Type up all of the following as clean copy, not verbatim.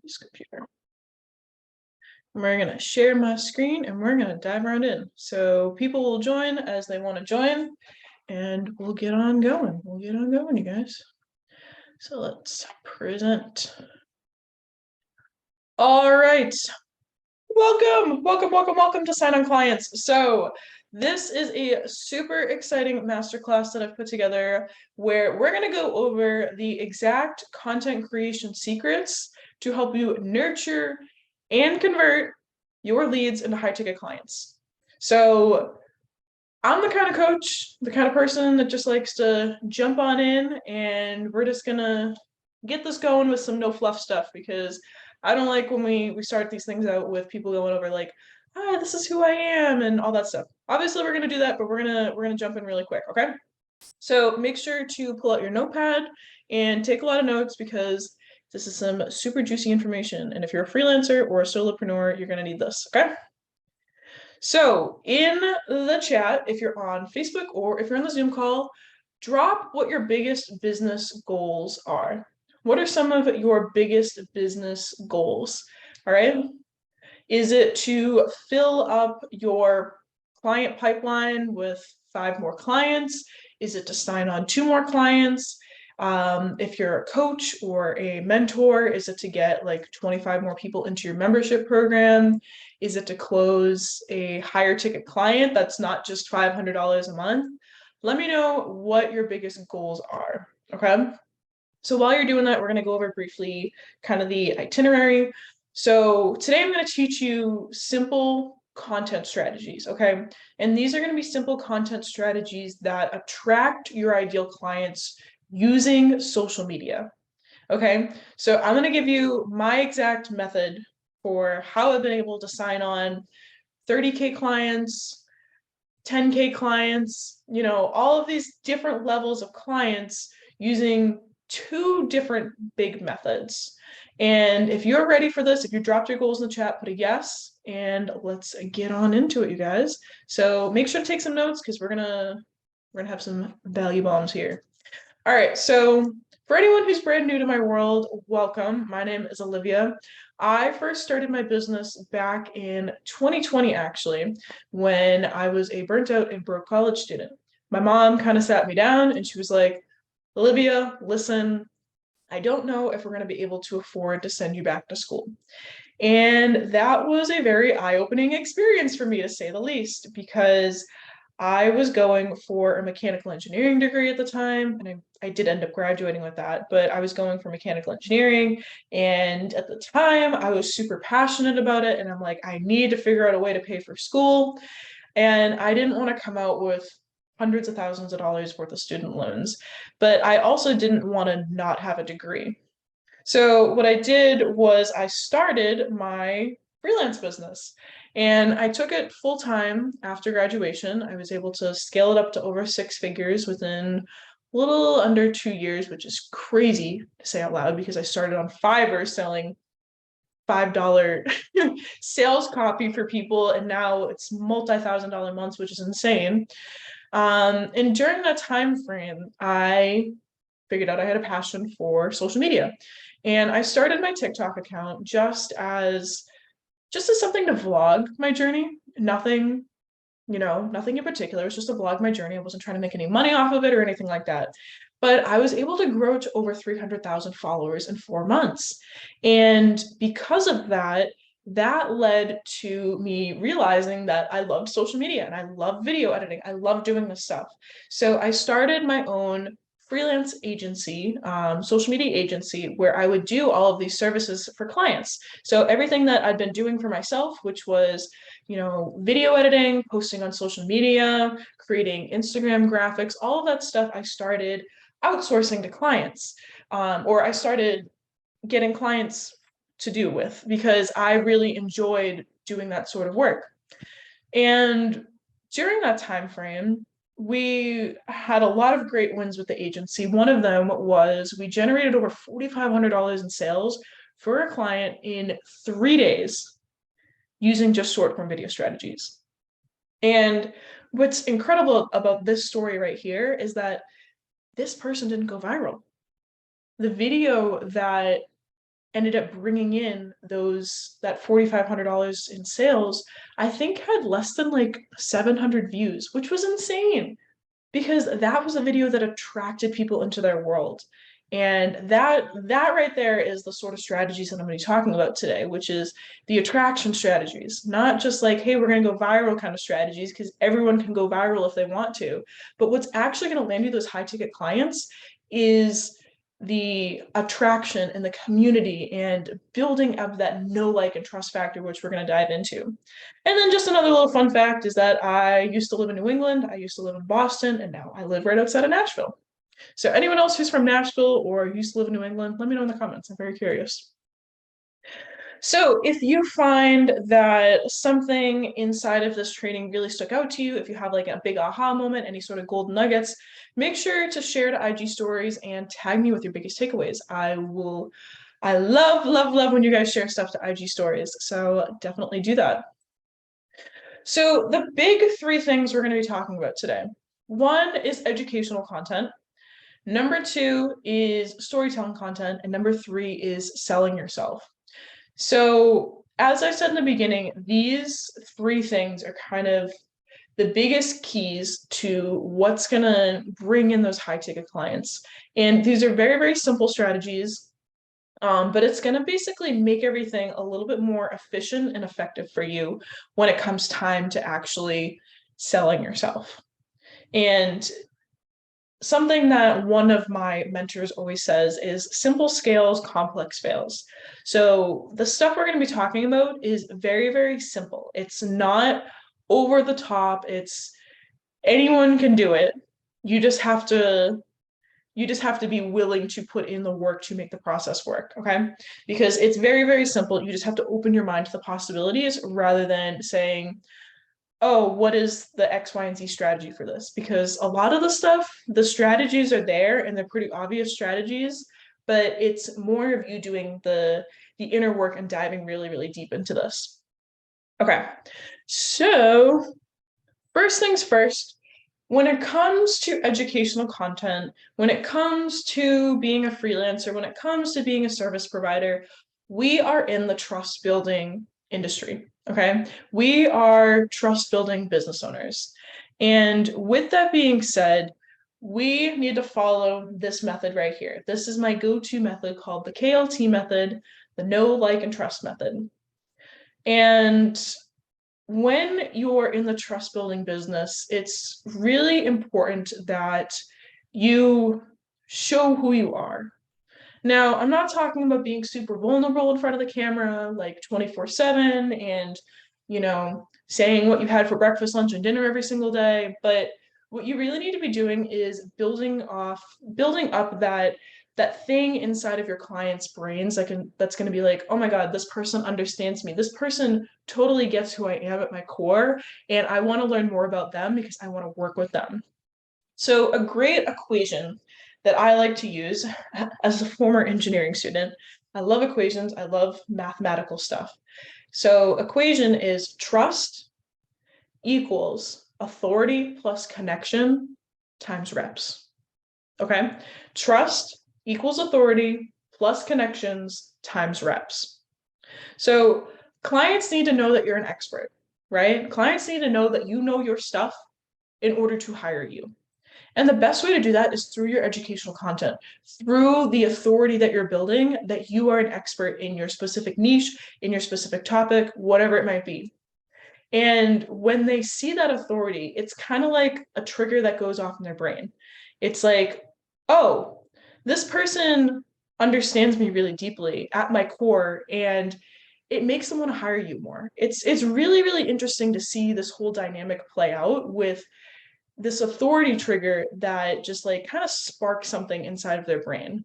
this computer. We're going to share my screen and we're going to dive right in. So people will join as they want to join and we'll get on going. We'll get on going, you guys. So let's present. All right. Welcome to Sign On Clients. So this is a super exciting masterclass that I've put together where we're going to go over the exact content creation secrets to help you nurture and convert your leads into high ticket clients. So I'm the kind of coach, the kind of person that just likes to jump on in and we're just gonna get this going with some no fluff stuff because I don't like when we start these things out with people going over like, this is who I am and all that stuff. Obviously we're gonna do that, but we're gonna jump in really quick, okay? So make sure to pull out your notepad and take a lot of notes because this is some super juicy information. And if you're a freelancer or a solopreneur, you're gonna need this, okay? So in the chat, if you're on Facebook or if you're on the Zoom call, drop what your biggest business goals are. What are some of your biggest business goals? All right. Is it to fill up your client pipeline with 5 more clients? Is it to sign on 2 more clients? If you're a coach or a mentor, is it to get like 25 more people into your membership program? Is it to close a higher ticket client that's not just $500 a month? Let me know what your biggest goals are, okay? So while you're doing that, we're gonna go over briefly kind of the itinerary. So today I'm gonna teach you simple content strategies, okay? And these are gonna be simple content strategies that attract your ideal clients using social media. Okay, so I'm going to give you my exact method for how I've been able to sign on 30K clients, 10K clients, all of these different levels of clients using 2 different big methods. And if you're ready for this, if you dropped your goals in the chat, put a yes, and let's get on into it, you guys. So make sure to take some notes because we're gonna have some value bombs here. All right, so for anyone who's brand new to my world, welcome. My name is Olivia. I first started my business back in 2020, actually, when I was a burnt out and broke college student. My mom kind of sat me down and she was like, Olivia, listen, I don't know if we're going to be able to afford to send you back to school. And that was a very eye-opening experience for me, to say the least, because I was going for a mechanical engineering degree at the time, and I did end up graduating with that, but I was going for mechanical engineering, and at the time, I was super passionate about it, and I'm like, I need to figure out a way to pay for school, and I didn't want to come out with hundreds of thousands of dollars worth of student loans, but I also didn't want to not have a degree. So what I did was I started my freelance business and I took it full time after graduation. I was able to scale it up to over 6 figures within a little under 2 years, which is crazy to say out loud because I started on Fiverr selling $5 sales copy for people, and now it's multi-$1,000 months, which is insane. And during that time frame, I figured out I had a passion for social media. And I started my TikTok account just as something to vlog my journey. Nothing, nothing in particular. It was just to vlog my journey. I wasn't trying to make any money off of it or anything like that. But I was able to grow to over 300,000 followers in 4 months. And because of that, that led to me realizing that I loved social media and I love video editing. I love doing this stuff. So I started my own freelance agency, social media agency, where I would do all of these services for clients. So everything that I'd been doing for myself, which was, video editing, posting on social media, creating Instagram graphics, all of that stuff I started outsourcing to clients, or I started getting clients to do with because I really enjoyed doing that sort of work. And during that time frame, we had a lot of great wins with the agency. One of them was we generated over $4,500 in sales for a client in 3 days using just short form video strategies. And what's incredible about this story right here is that this person didn't go viral. The video that ended up bringing in that $4,500 in sales, I think had less than like 700 views, which was insane because that was a video that attracted people into their world. And that right there is the sort of strategies that I'm going to be talking about today, which is the attraction strategies. Not just like, hey, we're going to go viral kind of strategies, because everyone can go viral if they want to. But what's actually going to land you those high ticket clients is the attraction and the community and building up that know, like, and trust factor, which we're going to dive into. And then just another little fun fact is that I used to live in New England, I used to live in Boston, and now I live right outside of Nashville. So anyone else who's from Nashville or used to live in New England, let me know in the comments. I'm very curious. So if you find that something inside of this training really stuck out to you, if you have like a big aha moment, any sort of golden nuggets, make sure to share to IG stories and tag me with your biggest takeaways. I love, love, love when you guys share stuff to IG stories. So definitely do that. So the big three things we're going to be talking about today. One is educational content. Number two is storytelling content. And number three is selling yourself. So as I said in the beginning, these three things are kind of the biggest keys to what's going to bring in those high ticket clients. And these are very, very simple strategies, but it's going to basically make everything a little bit more efficient and effective for you when it comes time to actually selling yourself. And something that one of my mentors always says is simple scales, complex fails. So the stuff we're going to be talking about is very, very simple. It's not over the top. It's anyone can do it. You just have to be willing to put in the work to make the process work, okay? Because it's very, very simple. You just have to open your mind to the possibilities rather than saying, oh, what is the X, Y, and Z strategy for this? Because a lot of the stuff, the strategies are there and they're pretty obvious strategies, but it's more of you doing the inner work and diving really, really deep into this. Okay, so first things first, when it comes to educational content, when it comes to being a freelancer, when it comes to being a service provider, we are in the trust building industry. Okay. We are trust building business owners. And with that being said, we need to follow this method right here. This is my go-to method called the KLT method, the know, like, and trust method. And when you're in the trust building business, it's really important that you show who you are. Now, I'm not talking about being super vulnerable in front of the camera, like 24/7 and, saying what you had for breakfast, lunch, and dinner every single day. But what you really need to be doing is building up that thing inside of your clients' brains that's going to be like, oh my God, this person understands me. This person totally gets who I am at my core, and I want to learn more about them because I want to work with them. So a great equation that I like to use as a former engineering student, I love equations, I love mathematical stuff. So equation is trust equals authority plus connection times reps. Okay? Trust equals authority plus connections times reps. So clients need to know that you're an expert, right? Clients need to know that you know your stuff in order to hire you. And the best way to do that is through your educational content, through the authority that you're building, that you are an expert in your specific niche, in your specific topic, whatever it might be. And when they see that authority, it's kind of like a trigger that goes off in their brain. It's like, oh, this person understands me really deeply at my core, and it makes them want to hire you more. It's really, really interesting to see this whole dynamic play out with this authority trigger that just like kind of sparks something inside of their brain.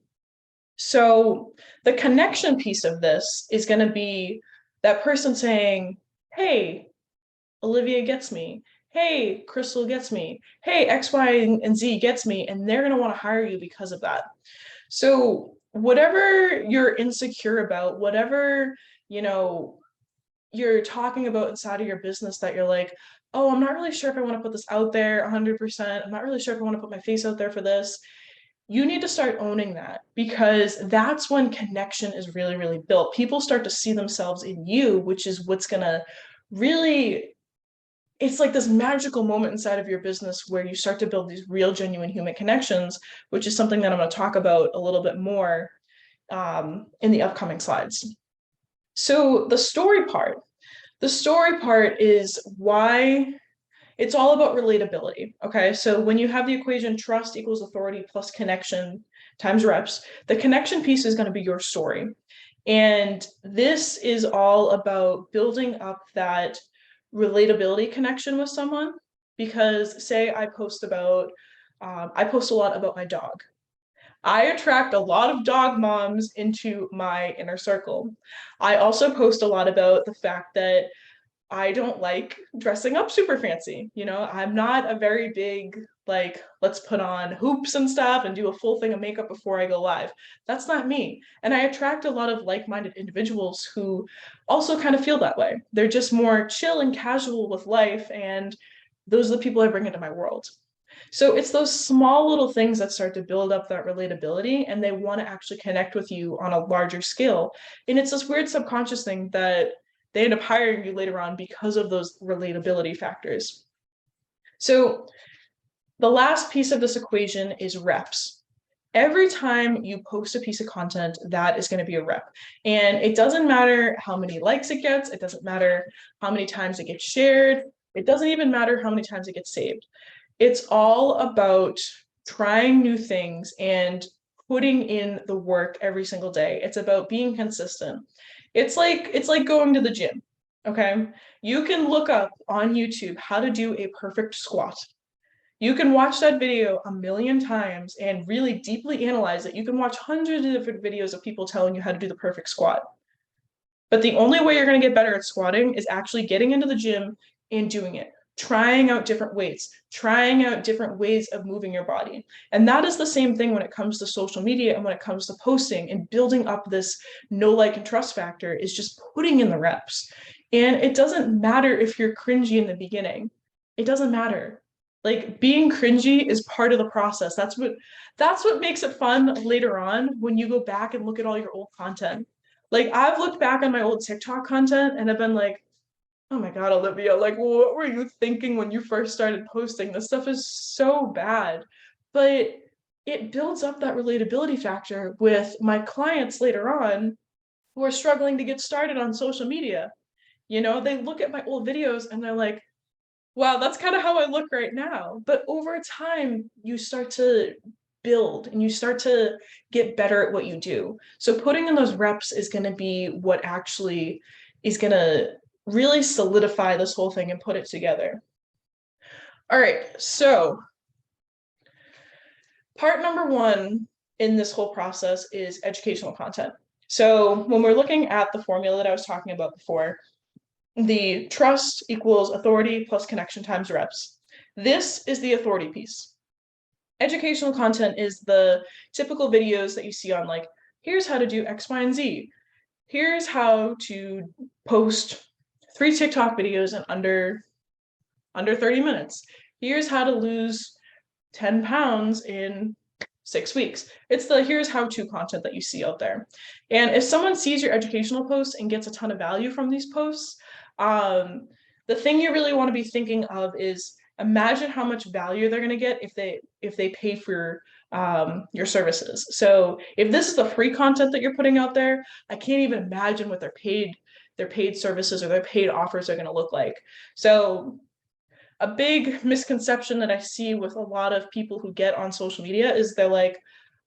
So the connection piece of this is going to be that person saying, hey, Olivia gets me. Hey, Crystal gets me. Hey, X, Y, and Z gets me. And they're going to want to hire you because of that. So whatever you're insecure about, whatever, you're talking about inside of your business that you're like, oh, I'm not really sure if I want to put this out there 100%. I'm not really sure if I want to put my face out there for this. you need to start owning that, because that's when connection is really, really built. People start to see themselves in you, which is what's going to really, it's like this magical moment inside of your business where you start to build these real, genuine human connections, which is something that I'm going to talk about a little bit more in the upcoming slides. So the story part is why it's all about relatability. Okay. So when you have the equation trust equals authority plus connection times reps, the connection piece is going to be your story. And this is all about building up that relatability connection with someone. Because say I post a lot about my dog. I attract a lot of dog moms into my inner circle. I also post a lot about the fact that I don't like dressing up super fancy. I'm not a very big, like, let's put on hoops and stuff and do a full thing of makeup before I go live. That's not me. And I attract a lot of like-minded individuals who also kind of feel that way. They're just more chill and casual with life. And those are the people I bring into my world. So it's those small little things that start to build up that relatability, and they want to actually connect with you on a larger scale. And it's this weird subconscious thing that they end up hiring you later on because of those relatability factors. So the last piece of this equation is reps. Every time you post a piece of content, that is going to be a rep. And it doesn't matter how many likes it gets. It doesn't matter how many times it gets shared. It doesn't even matter how many times it gets saved. It's all about trying new things and putting in the work every single day. It's about being consistent. It's like going to the gym. Okay? You can look up on YouTube how to do a perfect squat. You can watch that video a million times and really deeply analyze it. You can watch hundreds of different videos of people telling you how to do the perfect squat. But the only way you're going to get better at squatting is actually getting into the gym and doing it, trying out different weights, trying out different ways of moving your body. And that is the same thing when it comes to social media and when it comes to posting and building up this know, like, and trust factor, is just putting in the reps. And it doesn't matter if you're cringy in the beginning. It doesn't matter. Like, being cringy is part of the process. That's what makes it fun later on when you go back and look at all your old content. Like, I've looked back on my old TikTok content and I've been like, oh my God, Olivia, like, what were you thinking when you first started posting? This stuff is so bad. But it builds up that relatability factor with my clients later on who are struggling to get started on social media. They look at my old videos and they're like, wow, that's kind of how I look right now. But over time, you start to build and you start to get better at what you do. So putting in those reps is going to be what actually is going to really solidify this whole thing and put it together. All right, so part number one in this whole process is educational content. So when we're looking at the formula that I was talking about before, the trust equals authority plus connection times reps. This is the authority piece. Educational content is the typical videos that you see on, like, here's how to do X, Y, and Z. Here's how to post 3 TikTok videos in under 30 minutes. Here's how to lose 10 pounds in 6 weeks. It's the here's how to content that you see out there. And if someone sees your educational posts and gets a ton of value from these posts, the thing you really want to be thinking of is, imagine how much value they're going to get if they pay for your services. So if this is the free content that you're putting out there, I can't even imagine what their paid services or their paid offers are going to look like. So a big misconception that I see with a lot of people who get on social media is they're like,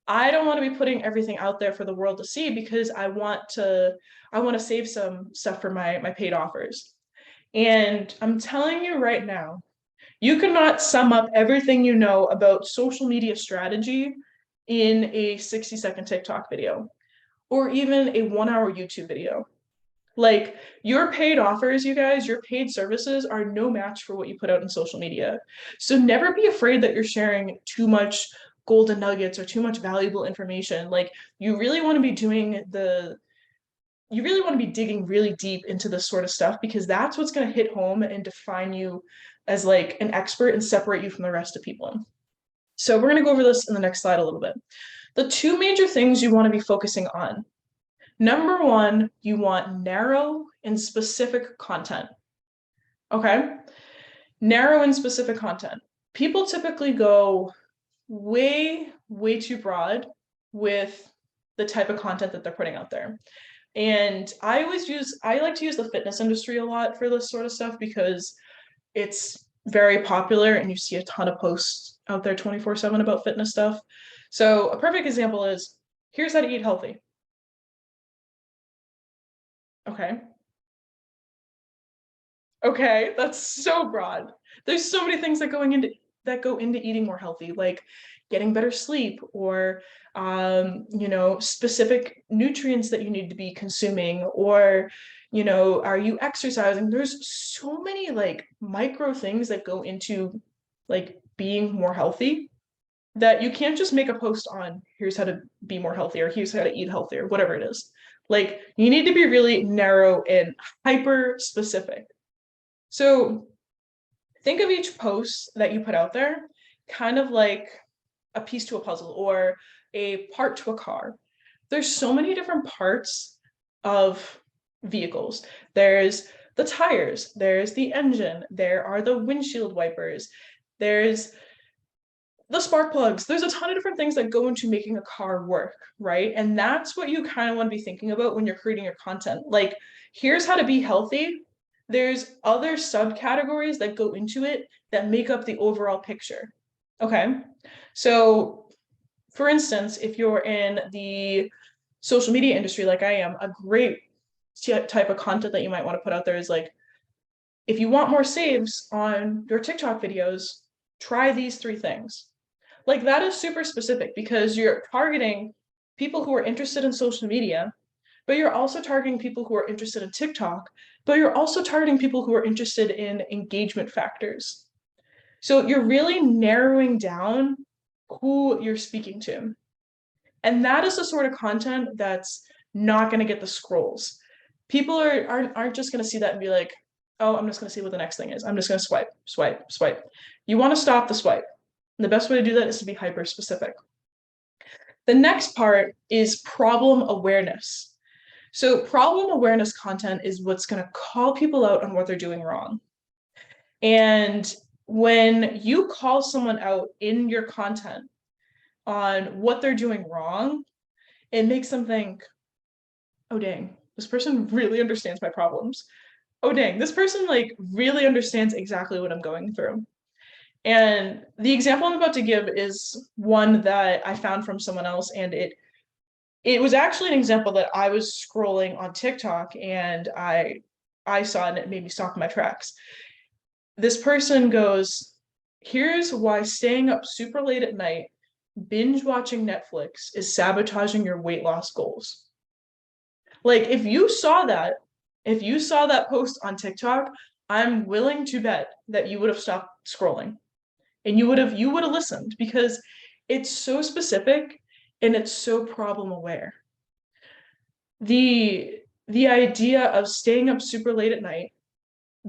I don't want to be putting everything out there for the world to see because I want to save some stuff for my paid offers. And I'm telling you right now, you cannot sum up everything you know about social media strategy in a 60-second TikTok video or even a 1-hour YouTube video. Like, your paid offers, you guys, your paid services are no match for what you put out in social media. So never be afraid that you're sharing too much golden nuggets or too much valuable information. Like, you really want to be digging really deep into this sort of stuff, because that's what's going to hit home and define you as, like, an expert and separate you from the rest of people. So we're going to go over this in the next slide a little bit. The two major things you want to be focusing on. Number one, you want narrow and specific content. Okay? Narrow and specific content. People typically go way, way too broad with the type of content that they're putting out there. And I like to use the fitness industry a lot for this sort of stuff because it's very popular and you see a ton of posts out there 24/7 about fitness stuff. So a perfect example is, here's how to eat healthy. Okay. Okay, that's so broad. There's so many things that go into eating more healthy, like getting better sleep or specific nutrients that you need to be consuming, or are you exercising? There's so many like micro things that go into like being more healthy that you can't just make a post on here's how to be more healthy or here's how to eat healthier, whatever it is. Like you need to be really narrow and hyper specific. So think of each post that you put out there kind of like a piece to a puzzle or a part to a car. There's so many different parts of vehicles. There's the tires, there's the engine, there are the windshield wipers, there's the spark plugs. There's a ton of different things that go into making a car work, right? And that's what you kind of want to be thinking about when you're creating your content. Like, here's how to be healthy. There's other subcategories that go into it that make up the overall picture. Okay. So, for instance, if you're in the social media industry like I am, a great type of content that you might want to put out there is like, if you want more saves on your TikTok videos, try these three things. Like that is super specific because you're targeting people who are interested in social media, but you're also targeting people who are interested in TikTok, but you're also targeting people who are interested in engagement factors. So you're really narrowing down who you're speaking to. And that is the sort of content that's not going to get the scrolls. People aren't just going to see that and be like, oh, I'm just going to see what the next thing is. I'm just going to swipe, swipe, swipe. You want to stop the swipe. And the best way to do that is to be hyper specific. The next part is problem awareness. So problem awareness content is what's going to call people out on what they're doing wrong. And when you call someone out in your content on what they're doing wrong, it makes them think, oh dang, this person really understands my problems. Oh dang, this person like really understands exactly what I'm going through. And the example I'm about to give is one that I found from someone else, and it was actually an example that I was scrolling on TikTok and I saw it and it made me stop in my tracks. This person goes, here's why staying up super late at night, binge watching Netflix is sabotaging your weight loss goals. Like if you saw that post on TikTok, I'm willing to bet that you would have stopped scrolling and you would have listened because it's so specific and it's so problem aware. The idea of staying up super late at night,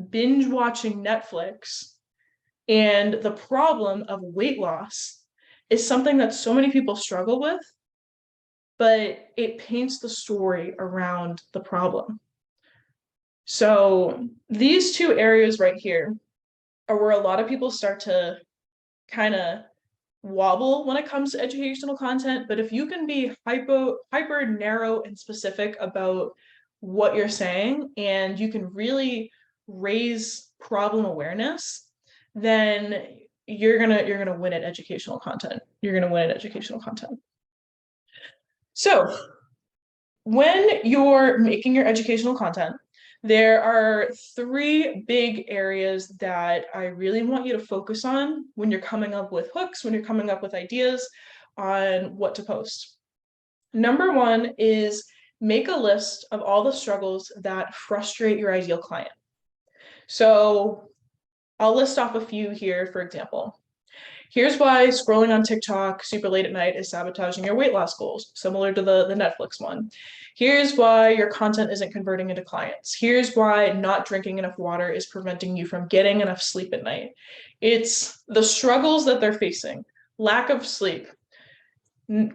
binge watching Netflix, and the problem of weight loss is something that so many people struggle with, but it paints the story around the problem. So these two areas right here are where a lot of people start to kind of wobble when it comes to educational content. But if you can be hyper narrow and specific about what you're saying, and you can really raise problem awareness, then you're gonna win at educational content. You're gonna win at educational content. So when you're making your educational content, there are three big areas that I really want you to focus on when you're coming up with hooks, when you're coming up with ideas on what to post. Number one is make a list of all the struggles that frustrate your ideal client. So I'll list off a few here, for example. Here's why scrolling on TikTok super late at night is sabotaging your weight loss goals, similar to the Netflix one. Here's why your content isn't converting into clients. Here's why not drinking enough water is preventing you from getting enough sleep at night. It's the struggles that they're facing. lack of sleep,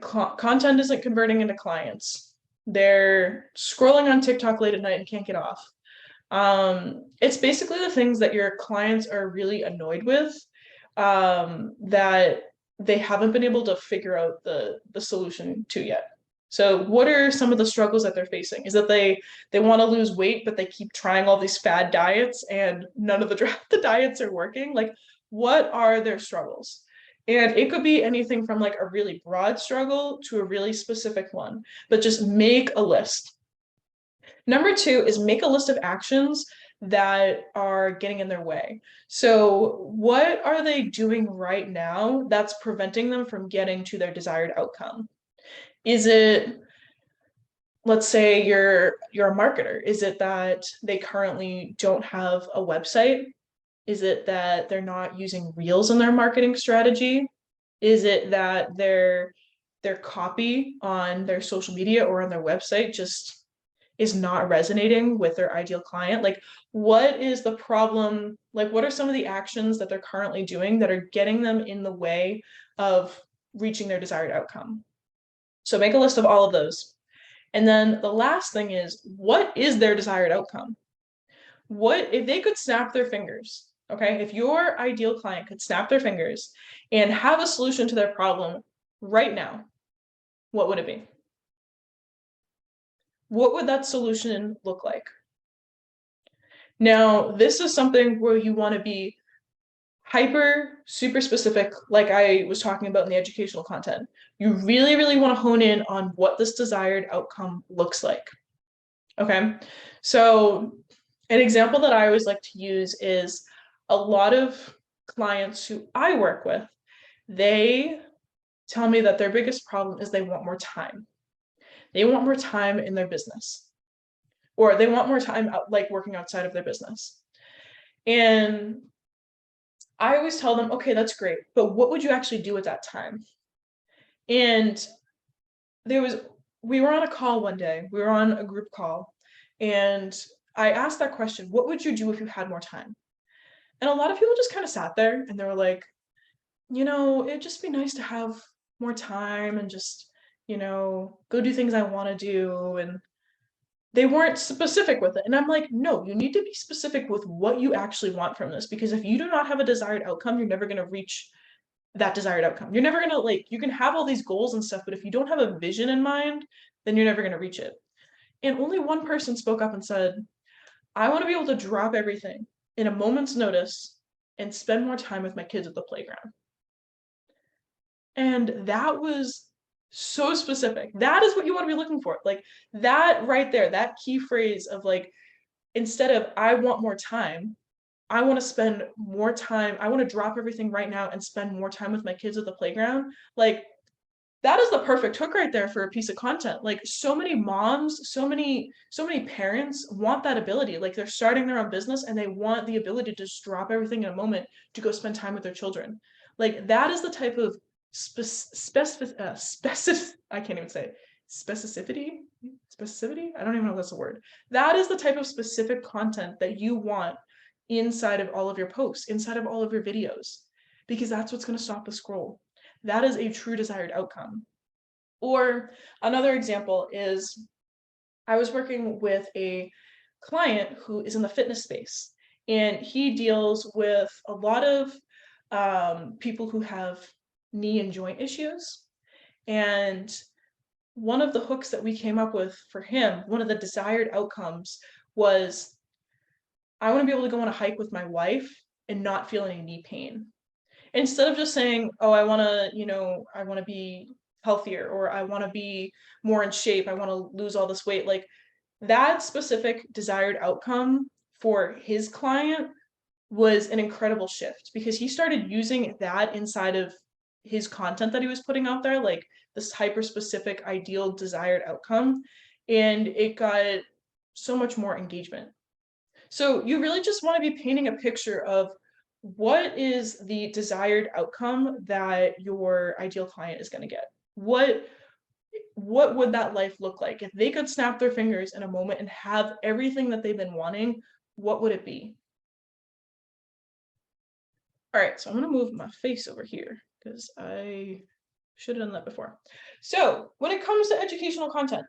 content isn't converting into clients, they're scrolling on TikTok late at night and can't get off. It's basically the things that your clients are really annoyed with, that they haven't been able to figure out the solution to yet. So what are some of the struggles that they're facing? Is that they want to lose weight, but they keep trying all these fad diets and none of the diets are working? Like, what are their struggles? And it could be anything from like a really broad struggle to a really specific one, but just make a list. Number two is make a list of actions that are getting in their way. So, what are they doing right now that's preventing them from getting to their desired outcome? Is it, let's say you're a marketer, is it that they currently don't have a website? Is it that they're not using reels in their marketing strategy? Is it that their copy on their social media or on their website just is not resonating with their ideal client? Like, what is the problem? Like, what are some of the actions that they're currently doing that are getting them in the way of reaching their desired outcome? So make a list of all of those. And then the last thing is, what is their desired outcome? What if they could snap their fingers? Okay, if your ideal client could snap their fingers and have a solution to their problem right now, what would it be? What would that solution look like? Now, this is something where you want to be hyper, super specific, like I was talking about in the educational content. You really, really want to hone in on what this desired outcome looks like. Okay, so an example that I always like to use is a lot of clients who I work with, they tell me that their biggest problem is they want more time. They want more time in their business, or they want more time out, like working outside of their business. And I always tell them, okay, that's great, but what would you actually do at that time? And there was, we were on a call one day, we were on a group call, and I asked that question, what would you do if you had more time? And a lot of people just kind of sat there and they were like, it'd just be nice to have more time and just, go do things I want to do. And they weren't specific with it. And I'm like, no, you need to be specific with what you actually want from this, because if you do not have a desired outcome, you're never going to reach that desired outcome. You're never going to, like, you can have all these goals and stuff, but if you don't have a vision in mind, then you're never going to reach it. And only one person spoke up and said, I want to be able to drop everything in a moment's notice and spend more time with my kids at the playground. And that was so specific. That is what you want to be looking for. Like, that right there, that key phrase of like, instead of I want more time, I want to spend more time. I want to drop everything right now and spend more time with my kids at the playground. Like, that is the perfect hook right there for a piece of content. Like, so many moms, so many parents want that ability. Like, they're starting their own business and they want the ability to just drop everything in a moment to go spend time with their children. Like, that is the type of I can't even say it. Specificity. I don't even know if that's a word. That is the type of specific content that you want inside of all of your posts, inside of all of your videos, because that's what's going to stop the scroll. That is a true desired outcome. Or another example is, I was working with a client who is in the fitness space, and he deals with a lot of people who have knee and joint issues. And one of the hooks that we came up with for him, one of the desired outcomes was, I want to be able to go on a hike with my wife and not feel any knee pain. Instead of just saying, oh, I want to be healthier, or I want to be more in shape, I want to lose all this weight. Like, that specific desired outcome for his client was an incredible shift, because he started using that inside of his content that he was putting out there, like this hyper specific ideal desired outcome, and it got so much more engagement. So you really just want to be painting a picture of what is the desired outcome that your ideal client is going to get. What would that life look like if they could snap their fingers in a moment and have everything that they've been wanting? What would it be? All right, so I'm going to move my face over here because I should have done that before. So when it comes to educational content,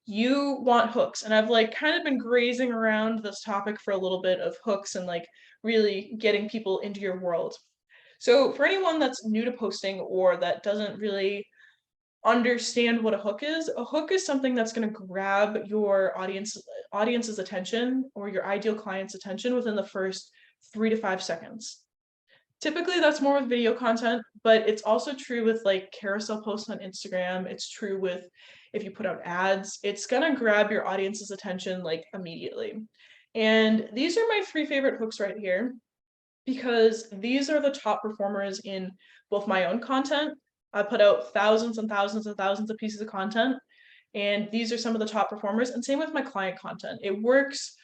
you want hooks. And I've like kind of been grazing around this topic for a little bit of hooks and like really getting people into your world. So for anyone that's new to posting or that doesn't really understand what a hook is something that's going to grab your audience's attention or your ideal client's attention within the first 3 to 5 seconds. Typically that's more with video content, but it's also true with like carousel posts on Instagram. It's true with if you put out ads, it's gonna grab your audience's attention like immediately. And these are my 3 favorite hooks right here because these are the top performers in both my own content. I put out thousands and thousands and thousands of pieces of content, and these are some of the top performers, and same with my client content. It works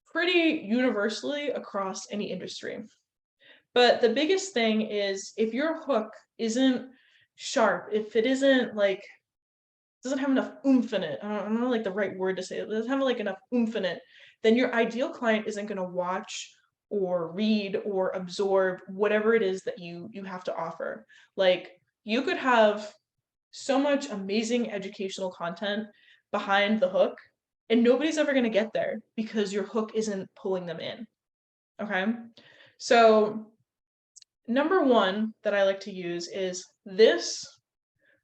pretty universally across any industry. But the biggest thing is if your hook isn't sharp, if it isn't like doesn't have enough oomph in it, I don't know like the right word to say it, doesn't have like enough oomph in it, then your ideal client isn't going to watch or read or absorb whatever it is that you have to offer. Like you could have so much amazing educational content behind the hook and nobody's ever going to get there because your hook isn't pulling them in. Okay? So number one that I like to use is this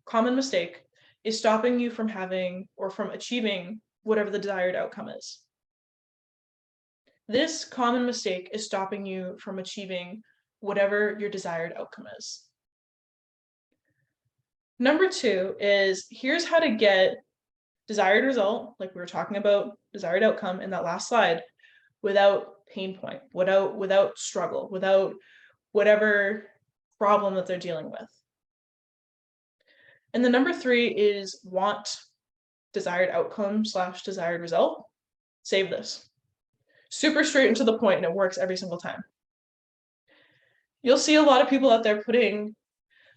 common mistake is stopping you from having or from achieving whatever the desired outcome is. This common mistake is stopping you from achieving whatever your desired outcome is. Number two is here's how to get desired result, like we were talking about desired outcome in that last slide, without pain point, without struggle, without whatever problem that they're dealing with. And the number three is want desired outcome / desired result. Save this. Super straight and to the point, and it works every single time. You'll see a lot of people out there putting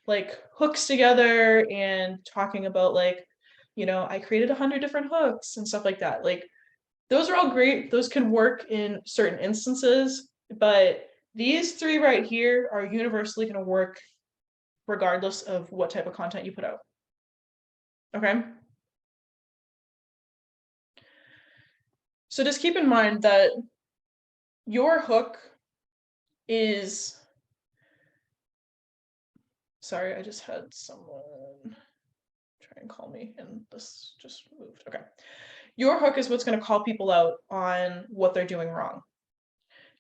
like hooks together and talking about like, you know, I created 100 different hooks and stuff like that. Like those are all great. Those can work in certain instances, but these 3 right here are universally going to work regardless of what type of content you put out. Okay? So just keep in mind that your hook is, sorry, I just had someone try and call me and this just moved. Okay. Your hook is what's going to call people out on what they're doing wrong.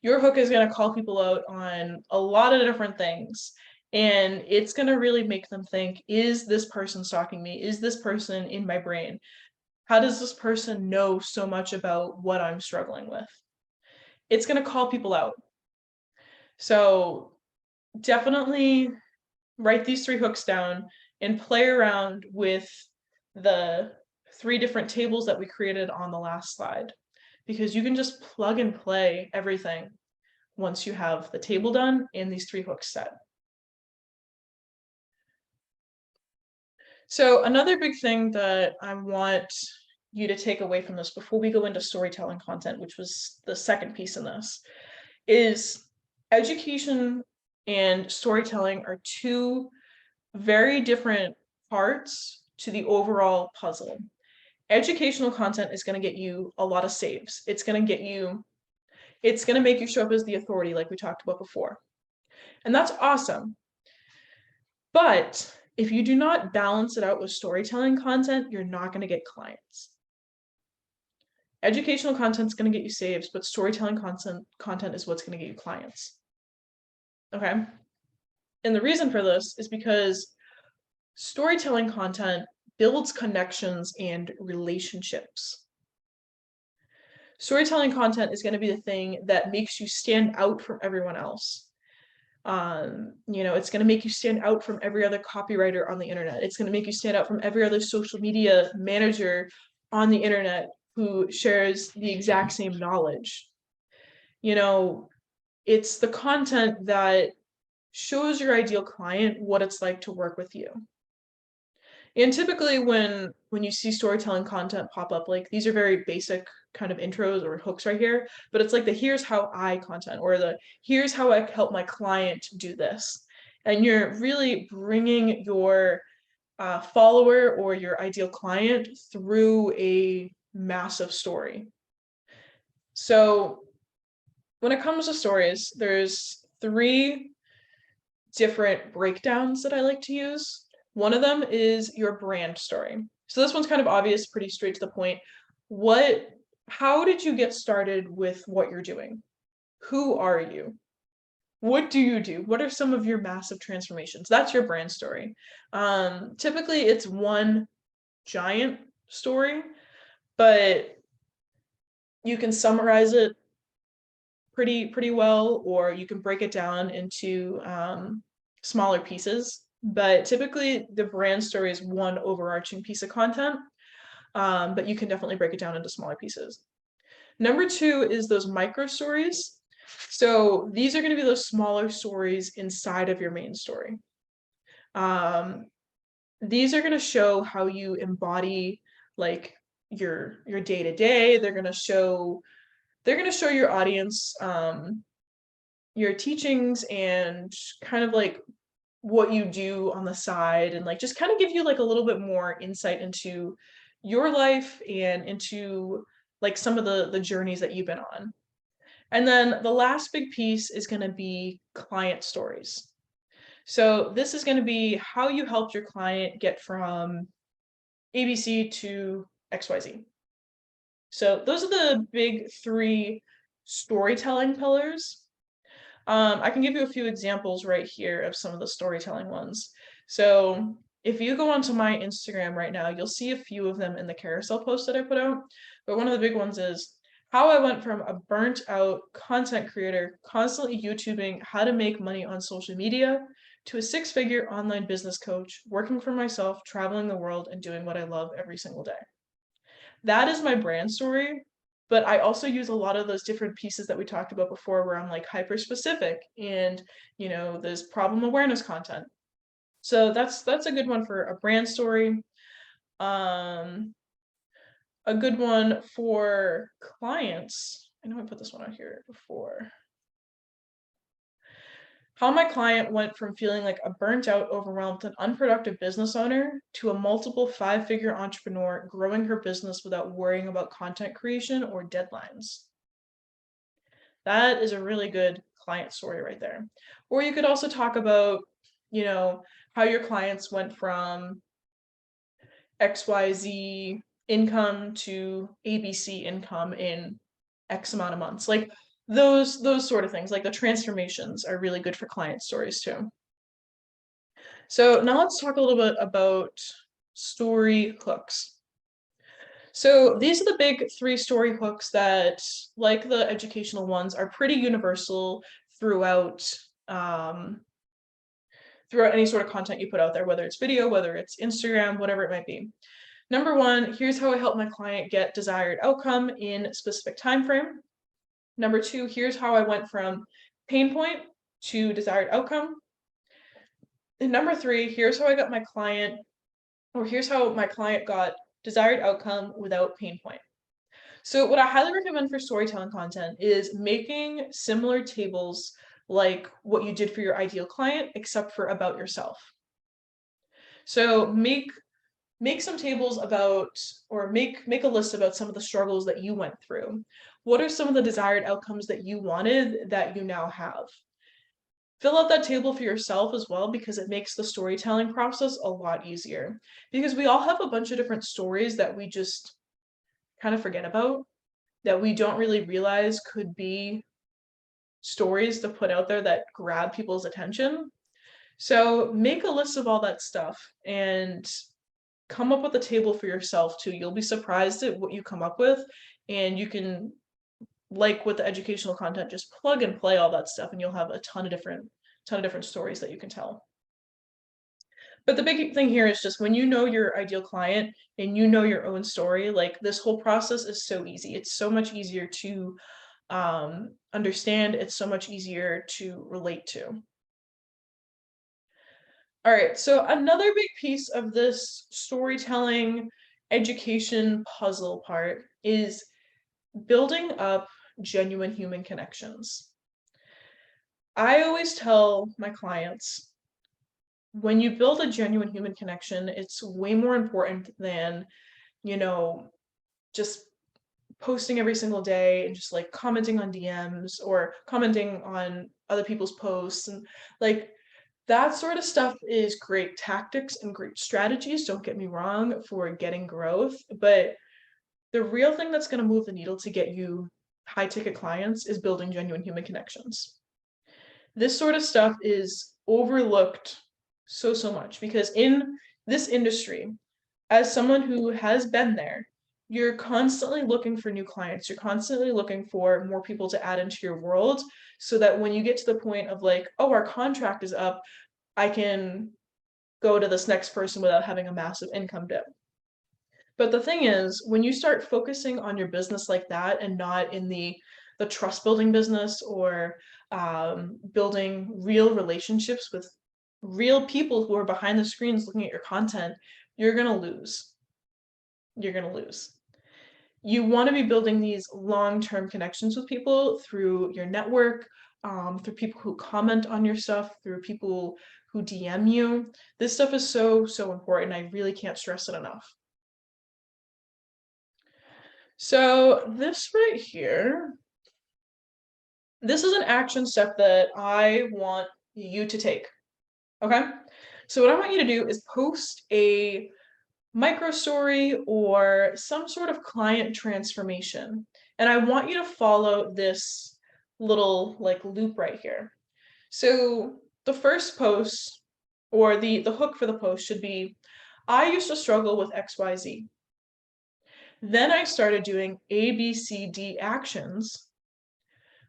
Your hook is going to call people out on a lot of different things. And it's going to really make them think, is this person stalking me? Is this person in my brain? How does this person know so much about what I'm struggling with? It's going to call people out. So definitely write these 3 hooks down and play around with the 3 different tables that we created on the last slide, because you can just plug and play everything once you have the table done and these 3 hooks set. So another big thing that I want you to take away from this before we go into storytelling content, which was the second piece in this, is education and storytelling are 2 very different parts to the overall puzzle. Educational content is going to get you a lot of saves. It's going to make you show up as the authority like we talked about before. And that's awesome. But if you do not balance it out with storytelling content, you're not going to get clients. Educational content is going to get you saves, but storytelling content is what's going to get you clients. Okay? And the reason for this is because storytelling content builds connections and relationships. Storytelling content is going to be the thing that makes you stand out from everyone else. It's going to make you stand out from every other copywriter on the internet. It's going to make you stand out from every other social media manager on the internet who shares the exact same knowledge. It's the content that shows your ideal client what it's like to work with you. And typically when you see storytelling content pop up, like these are very basic kind of intros or hooks right here, but it's like the here's how I content or the here's how I help my client do this. and you're really bringing your follower or your ideal client through a massive story. So when it comes to stories, there's 3 different breakdowns that I like to use. One of them is your brand story. So this one's kind of obvious, pretty straight to the point. How did you get started with what you're doing? Who are you? What do you do? What are some of your massive transformations? That's your brand story. Typically it's one giant story, but you can summarize it pretty well, or you can break it down into smaller pieces. But typically the brand story is one overarching piece of content, but you can definitely break it down into smaller pieces. Number 2 is those micro stories. So these are going to be those smaller stories inside of your main story. These are going to show how you embody like your day to day. They're going to show your audience your teachings and kind of like what you do on the side, and like just kind of give you like a little bit more insight into your life and into like some of the journeys that you've been on. And then the last big piece is going to be client stories. So this is going to be how you helped your client get from ABC to XYZ. So those are the big 3 storytelling pillars. I can give you a few examples right here of some of the storytelling ones. So if you go onto my Instagram right now, you'll see a few of them in the carousel post that I put out. But one of the big ones is how I went from a burnt out content creator, constantly YouTubing how to make money on social media, to a 6-figure online business coach, working for myself, traveling the world, and doing what I love every single day. That is my brand story. But I also use a lot of those different pieces that we talked about before where I'm like hyper specific, and there's problem awareness content. So that's a good one for a brand story. A good one for clients. I know I put this one out here before. How my client went from feeling like a burnt out, overwhelmed, and unproductive business owner to a multiple 5-figure entrepreneur growing her business without worrying about content creation or deadlines. That is a really good client story right there. Or you could also talk about, how your clients went from XYZ income to ABC income in X amount of months. Like those sort of things, like the transformations are really good for client stories too. So now let's talk a little bit about story hooks. So these are the big 3 story hooks that, like the educational ones, are pretty universal throughout throughout any sort of content you put out there, whether it's video, whether it's Instagram, whatever it might be. Number 1, here's how I help my client get desired outcome in a specific time frame. Number 2, here's how I went from pain point to desired outcome. And number 3, here's how I got my client, or here's how my client got desired outcome without pain point. So what I highly recommend for storytelling content is making similar tables like what you did for your ideal client, except for about yourself. So make some tables about, or make a list about some of the struggles that you went through. What are some of the desired outcomes that you wanted that you now have? Fill out that table for yourself as well, because it makes the storytelling process a lot easier. Because we all have a bunch of different stories that we just kind of forget about, that we don't really realize could be stories to put out there that grab people's attention. So make a list of all that stuff and come up with a table for yourself too. You'll be surprised at what you come up with, and you can, like with the educational content, just plug and play all that stuff and you'll have a ton of different stories that you can tell. But the big thing here is just when you know your ideal client and you know your own story, like this whole process is so easy. It's so much easier to understand. It's so much easier to relate to. All right, so another big piece of this storytelling education puzzle part is building up genuine human connections. I always tell my clients when you build a genuine human connection, it's way more important than, you know, just posting every single day and just like commenting on DMs or commenting on other people's posts. And like that sort of stuff is great tactics and great strategies, don't get me wrong, for getting growth. But the real thing that's going to move the needle to get you high ticket clients is building genuine human connections. This sort of stuff is overlooked so much because in this industry, as someone who has been there, you're constantly looking for new clients. You're constantly looking for more people to add into your world so that when you get to the point of like, oh, our contract is up, I can go to this next person without having a massive income dip. But the thing is, when you start focusing on your business like that and not in the trust building business or building real relationships with real people who are behind the screens looking at your content, you're gonna lose. You're gonna lose. You want to be building these long-term connections with people through your network, through people who comment on your stuff, through people who DM you. This stuff is so important. I really can't stress it enough. So this right here, this is an action step that I want you to take. Okay? So what I want you to do is post a micro story or some sort of client transformation. And I want you to follow this little like loop right here. So the first post or the hook for the post should be, I used to struggle with XYZ. Then I started doing ABCD actions,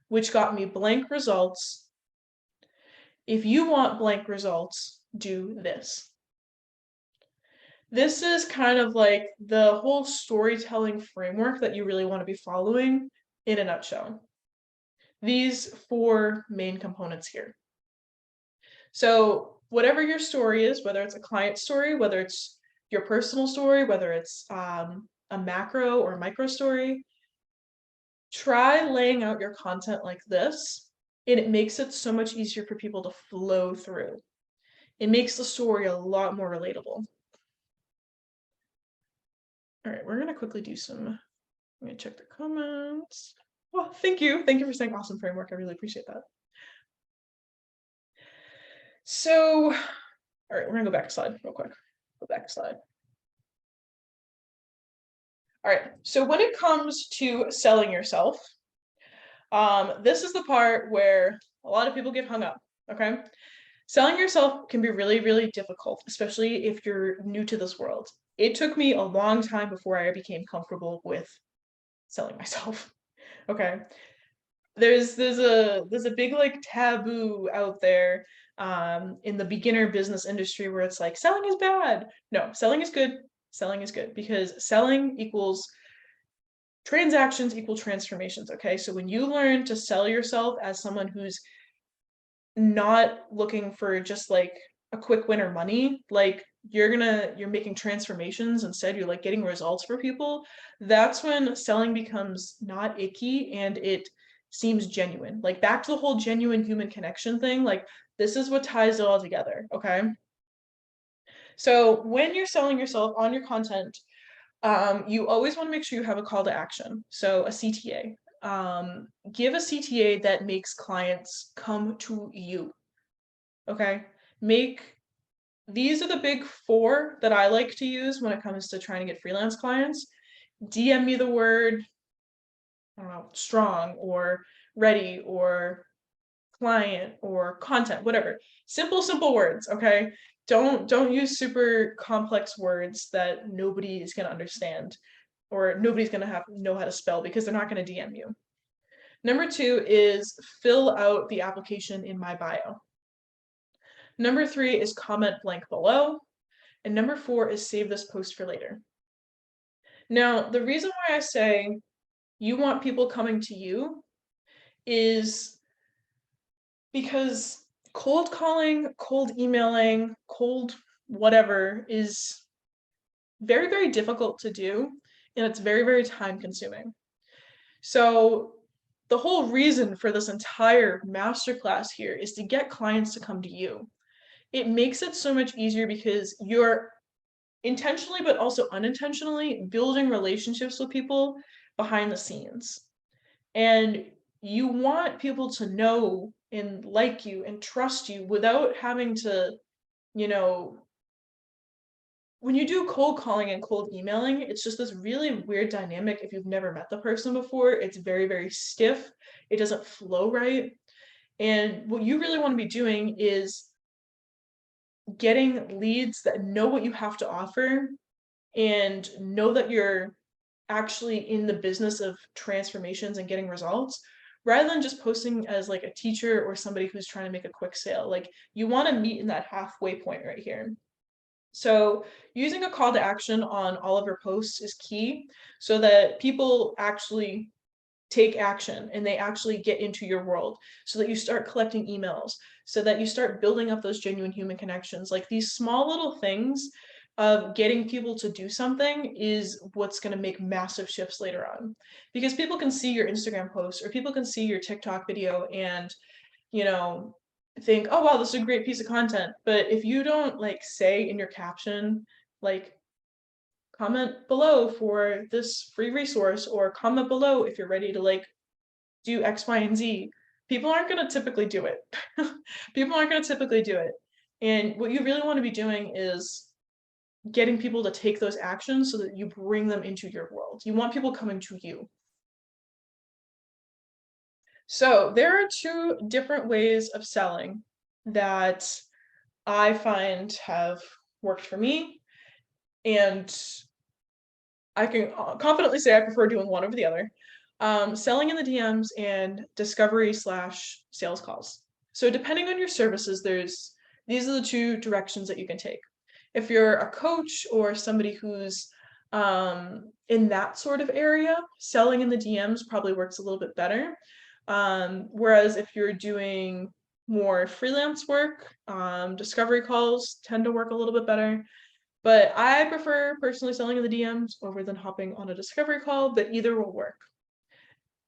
which got me blank results. If you want blank results, do this. This is kind of like the whole storytelling framework that you really want to be following in a nutshell. These 4 main components here. So whatever your story is, whether it's a client story, whether it's your personal story, whether it's a macro or micro story, try laying out your content like this, and it makes it so much easier for people to flow through. It makes the story a lot more relatable. All right, we're gonna quickly do some, I'm gonna check the comments. Well, thank you. Thank you for saying awesome framework. I really appreciate that. So, all right, we're gonna go back a slide real quick. Go back a slide. All right, so when it comes to selling yourself, this is the part where a lot of people get hung up, okay? Selling yourself can be really difficult, especially if you're new to this world. It took me a long time before I became comfortable with selling myself, okay? There's a big like taboo out there in the beginner business industry where it's like selling is bad. No, selling is good. Selling is good because selling equals transactions equal transformations. Okay, so when you learn to sell yourself as someone who's not looking for just like a quick win or money, like you're making transformations instead, you're like getting results for people, that's when selling becomes not icky and it seems genuine. Like back to the whole genuine human connection thing, like this is what ties it all together. Okay, so when you're selling yourself on your content, you always want to make sure you have a call to action. So a CTA. Give a CTA that makes clients come to you. Okay. These are the big 4 that I like to use when it comes to trying to get freelance clients. DM me the word, I don't know, strong or ready or client or content, whatever. Simple words, okay? Don't use super complex words that nobody is going to understand or nobody's going to know how to spell because they're not going to DM you. Number 2 is fill out the application in my bio. Number 3 is comment blank below. And number 4 is save this post for later. Now, the reason why I say you want people coming to you is because cold calling, cold emailing, cold whatever is very difficult to do, and it's very time consuming. So the whole reason for this entire masterclass here is to get clients to come to you. it makes it so much easier because you're intentionally but also unintentionally building relationships with people behind the scenes. And you want people to know and like you and trust you without having to, you know, when you do cold calling and cold emailing, it's just this really weird dynamic. If you've never met the person before, it's very, very stiff. It doesn't flow right. And what you really want to be doing is getting leads that know what you have to offer and know that you're actually in the business of transformations and getting results rather than just posting as like a teacher or somebody who's trying to make a quick sale. Like you want to meet in that halfway point right here. So using a call to action on all of your posts is key so that people actually take action and they actually get into your world, so that you start collecting emails, so that you start building up those genuine human connections. Like these small little things of getting people to do something is what's going to make massive shifts later on, because people can see your Instagram post or people can see your TikTok video and, you know, think, oh wow, this is a great piece of content. But if you don't like say in your caption, like, comment below for this free resource, or comment below if you're ready to like do X, Y, and Z, people aren't going to typically do it. People aren't going to typically do it. And what you really want to be doing is getting people to take those actions so that you bring them into your world. You want people coming to you. So there are two different ways of selling that I find have worked for me, and I can confidently say I prefer doing one over the other. Selling in the DMs and discovery/sales calls. So depending on your services, these are the two directions that you can take. If you're a coach or somebody who's in that sort of area, selling in the DMs probably works a little bit better. Whereas if you're doing more freelance work, discovery calls tend to work a little bit better. But I prefer personally selling in the DMs over than hopping on a discovery call, but either will work.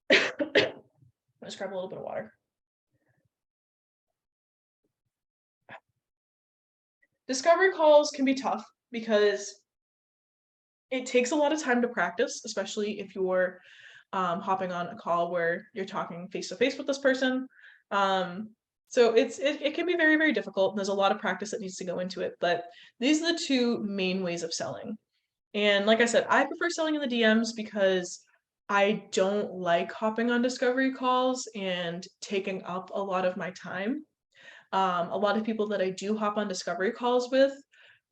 Let's grab a little bit of water. Discovery calls can be tough because it takes a lot of time to practice, especially if you're hopping on a call where you're talking face to face with this person. So it can be very, very difficult. There's a lot of practice that needs to go into it, but these are the two main ways of selling. And like I said, I prefer selling in the DMs because I don't like hopping on discovery calls and taking up a lot of my time. A lot of people that I do hop on discovery calls with,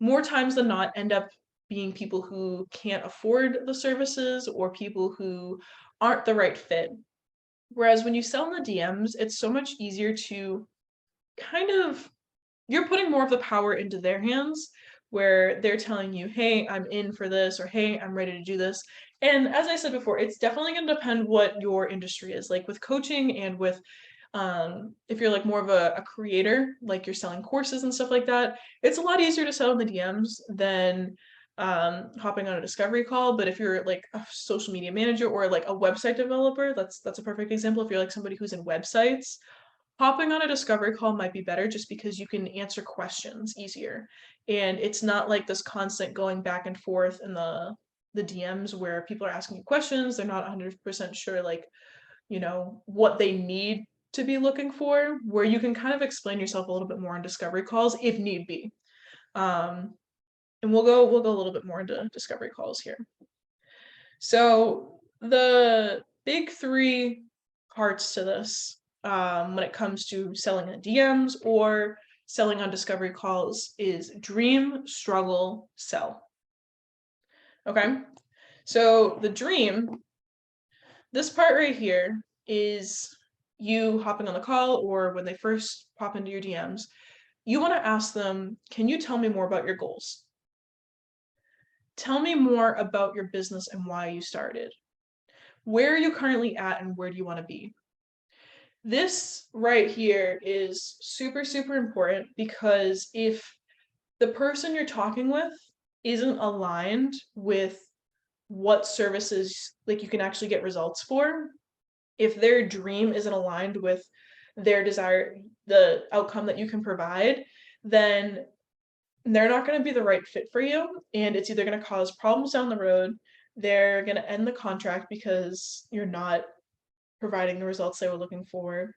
more times than not, end up being people who can't afford the services or people who aren't the right fit. Whereas when you sell in the DMs, it's so much easier to kind of, you're putting more of the power into their hands, where they're telling you, hey, I'm in for this, or hey, I'm ready to do this. And as I said before, it's definitely going to depend what your industry is. Like with coaching and with if you're like more of a creator, like you're selling courses and stuff like that, it's a lot easier to sell in the DMs than hopping on a discovery call. But if you're like a social media manager or like a website developer, that's a perfect example. If you're like somebody who's in websites, hopping on a discovery call might be better just because you can answer questions easier. And it's not like this constant going back and forth in the DMs where people are asking you questions, they're not 100% sure like, you know, what they need to be looking for, where you can kind of explain yourself a little bit more on discovery calls if need be. And we'll go a little bit more into discovery calls here. So the big three parts to this, when it comes to selling in DMs or selling on discovery calls, is dream, struggle, sell. Okay, so the dream, this part right here is you hopping on the call, or when they first pop into your DMs, you want to ask them, can you tell me more about your goals? Tell me more about your business and why you started. Where are you currently at and where do you want to be? This right here is super, super important, because if the person you're talking with isn't aligned with what services like you can actually get results for, if their dream isn't aligned with their desire, the outcome that you can provide, then they're not going to be the right fit for you. And it's either going to cause problems down the road, they're going to end the contract because you're not providing the results they were looking for.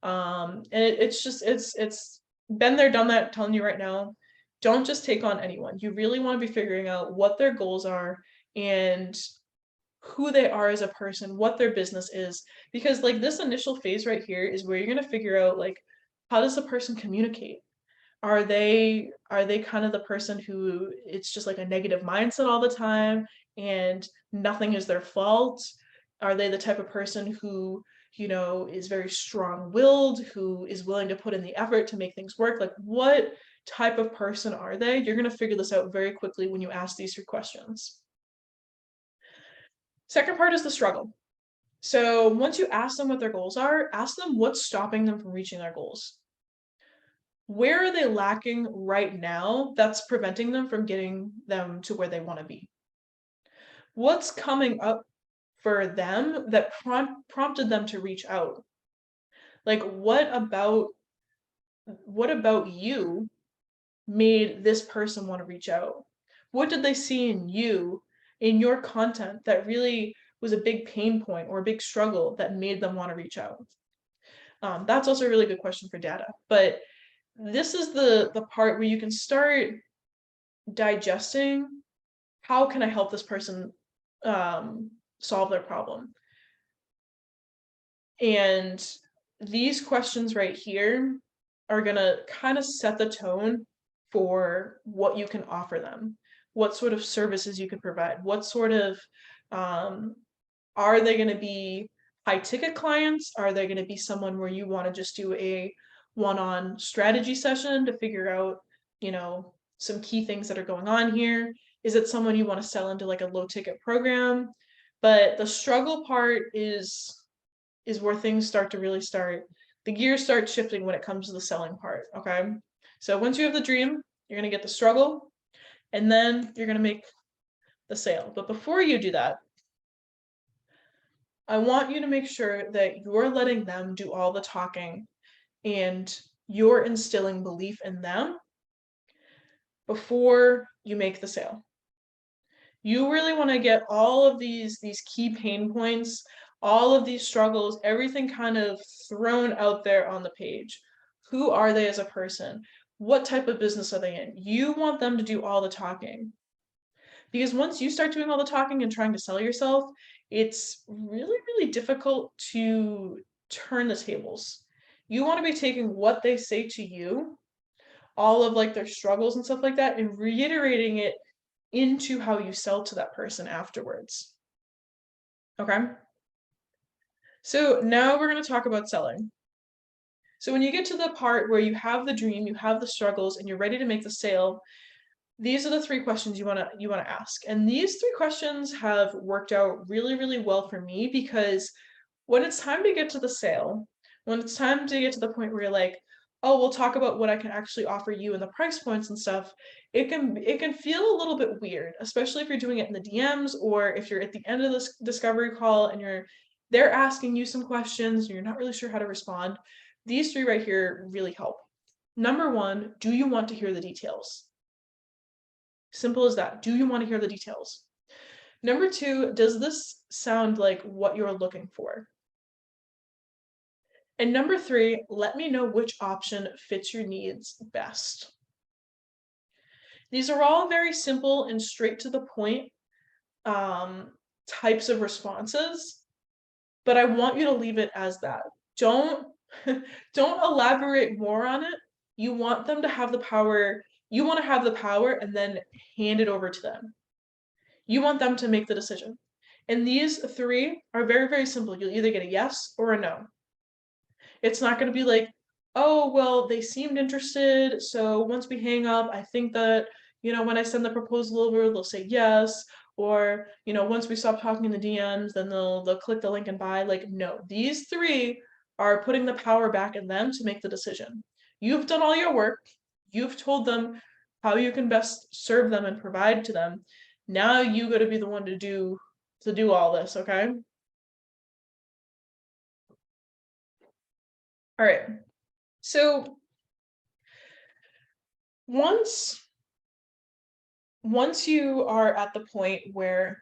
And it's been there, done that, telling you right now. Don't just take on anyone. You really want to be figuring out what their goals are and who they are as a person, what their business is. Because like this initial phase right here is where you're gonna figure out like how does the person communicate? Are they kind of the person who it's just like a negative mindset all the time and nothing is their fault? Are they the type of person who, is very strong-willed, who is willing to put in the effort to make things work? Like what type of person are they? You're going to figure this out very quickly when you ask these 3 questions. Second part is the struggle. So once you ask them what their goals are, ask them what's stopping them from reaching their goals. Where are they lacking right now that's preventing them from getting them to where they want to be? What's coming up for them that prompted them to reach out? Like what about you made this person want to reach out? What did they see in you, in your content, that really was a big pain point or a big struggle that made them want to reach out? That's also a really good question for data. But this is the part where you can start digesting how can I help this person solve their problem. And these questions right here are going to kind of set the tone for what you can offer them, what sort of services you can provide, what sort of are they going to be high ticket clients? Are they going to be someone where you want to just do a one-on strategy session to figure out, some key things that are going on here? Is it someone you want to sell into like a low ticket program? But the struggle part is where things start to really the gears start shifting when it comes to the selling part. Okay. So once you have the dream, you're going to get the struggle and then you're going to make the sale. But before you do that, I want you to make sure that you're letting them do all the talking and you're instilling belief in them before you make the sale. You really want to get all of these key pain points, all of these struggles, everything kind of thrown out there on the page. Who are they as a person? What type of business are they in? You want them to do all the talking. Because once you start doing all the talking and trying to sell yourself, it's really, really difficult to turn the tables. You want to be taking what they say to you, all of like their struggles and stuff like that, and reiterating it into how you sell to that person afterwards. Okay? So now we're going to talk about selling. So when you get to the part where you have the dream, you have the struggles, and you're ready to make the sale, these are the 3 questions you want to ask. And these 3 questions have worked out really, really well for me because when it's time to get to the sale, when it's time to get to the point where you're like, oh, we'll talk about what I can actually offer you and the price points and stuff, it can feel a little bit weird, especially if you're doing it in the DMs or if you're at the end of this discovery call and they're asking you some questions and you're not really sure how to respond. These 3 right here really help. Number 1, do you want to hear the details? Simple as that. Do you want to hear the details? Number 2, does this sound like what you're looking for? And number 3, let me know which option fits your needs best. These are all very simple and straight to the point types of responses, but I want you to leave it as that. Don't elaborate more on it. You want them to have the power. You want to have the power and then hand it over to them. You want them to make the decision. And these 3 are very, very simple. You'll either get a yes or a no. It's not going to be like, oh, well, they seemed interested. So once we hang up, I think that, when I send the proposal over, they'll say yes. Or, once we stop talking in the DMs, then they'll click the link and buy. Like, no, these 3 are putting the power back in them to make the decision. You've done all your work. You've told them how you can best serve them and provide to them. Now you got to be the one to do all this, okay? All right. So once you are at the point where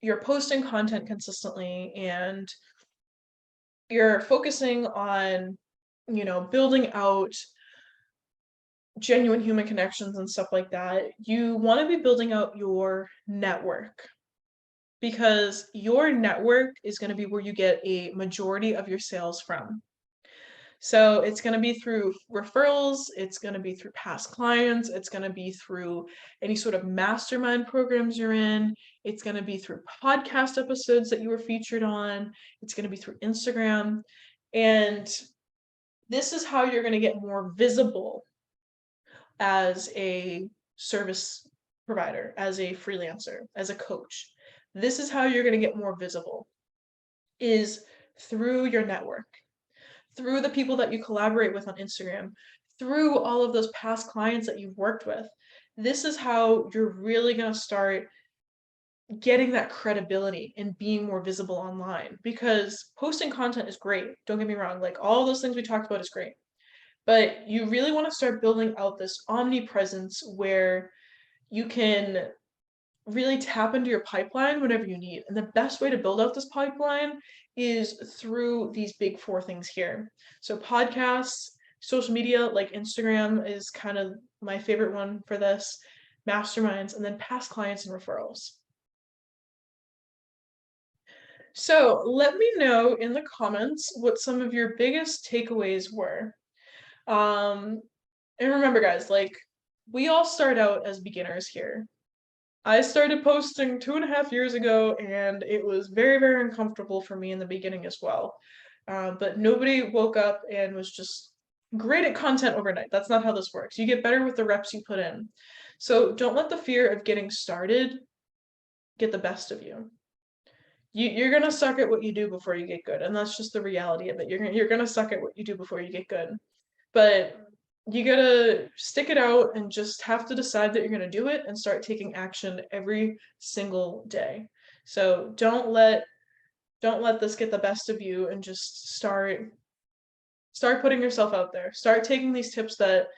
you're posting content consistently and you're focusing on, building out genuine human connections and stuff like that, you want to be building out your network, because your network is going to be where you get a majority of your sales from. So it's going to be through referrals, it's going to be through past clients, it's going to be through any sort of mastermind programs you're in, it's going to be through podcast episodes that you were featured on, it's going to be through Instagram. And this is how you're going to get more visible as a service provider, as a freelancer, as a coach. This is how you're going to get more visible, is through your network, through the people that you collaborate with on Instagram, through all of those past clients that you've worked with. This is how you're really going to start getting that credibility and being more visible online, because posting content is great. Don't get me wrong. Like, all those things we talked about is great. But you really want to start building out this omnipresence where you can really tap into your pipeline whenever you need. And the best way to build out this pipeline is through these big four things here. So podcasts, social media like Instagram is kind of my favorite one for this, masterminds, and then past clients and referrals. So let me know in the comments what some of your biggest takeaways were. And remember, guys, like, we all start out as beginners here. I started posting 2.5 years ago, and it was very, very uncomfortable for me in the beginning as well. But nobody woke up and was just great at content overnight. That's not how this works. You get better with the reps you put in. So don't let the fear of getting started get the best of you. You're gonna suck at what you do before you get good, and that's just the reality of it. You're gonna suck at what you do before you get good. But you gotta stick it out and just have to decide that you're gonna do it and start taking action every single day. So don't let this get the best of you, and just start putting yourself out there. Start taking these tips that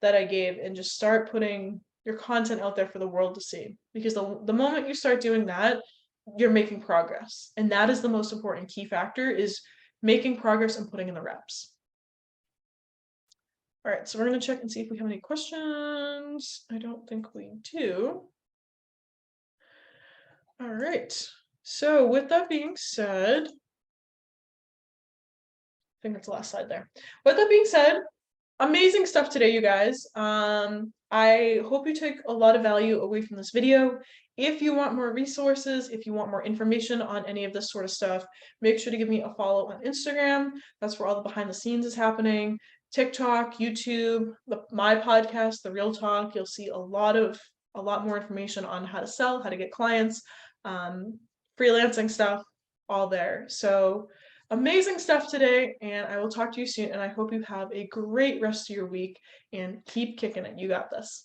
I gave and just start putting your content out there for the world to see. Because the moment you start doing that, you're making progress. And that is the most important key factor, is making progress and putting in the reps. All right, so we're going to check and see if we have any questions. I don't think we do. All right, so with that being said, I think that's the last slide there. With that being said, amazing stuff today, you guys. I hope you took a lot of value away from this video. If you want more resources, if you want more information on any of this sort of stuff, make sure to give me a follow on Instagram. That's where all the behind the scenes is happening. TikTok, YouTube, my podcast, The Real Talk. You'll see a lot more information on how to sell, how to get clients, freelancing stuff, all there. So amazing stuff today, and I will talk to you soon, and I hope you have a great rest of your week and keep kicking it. You got this.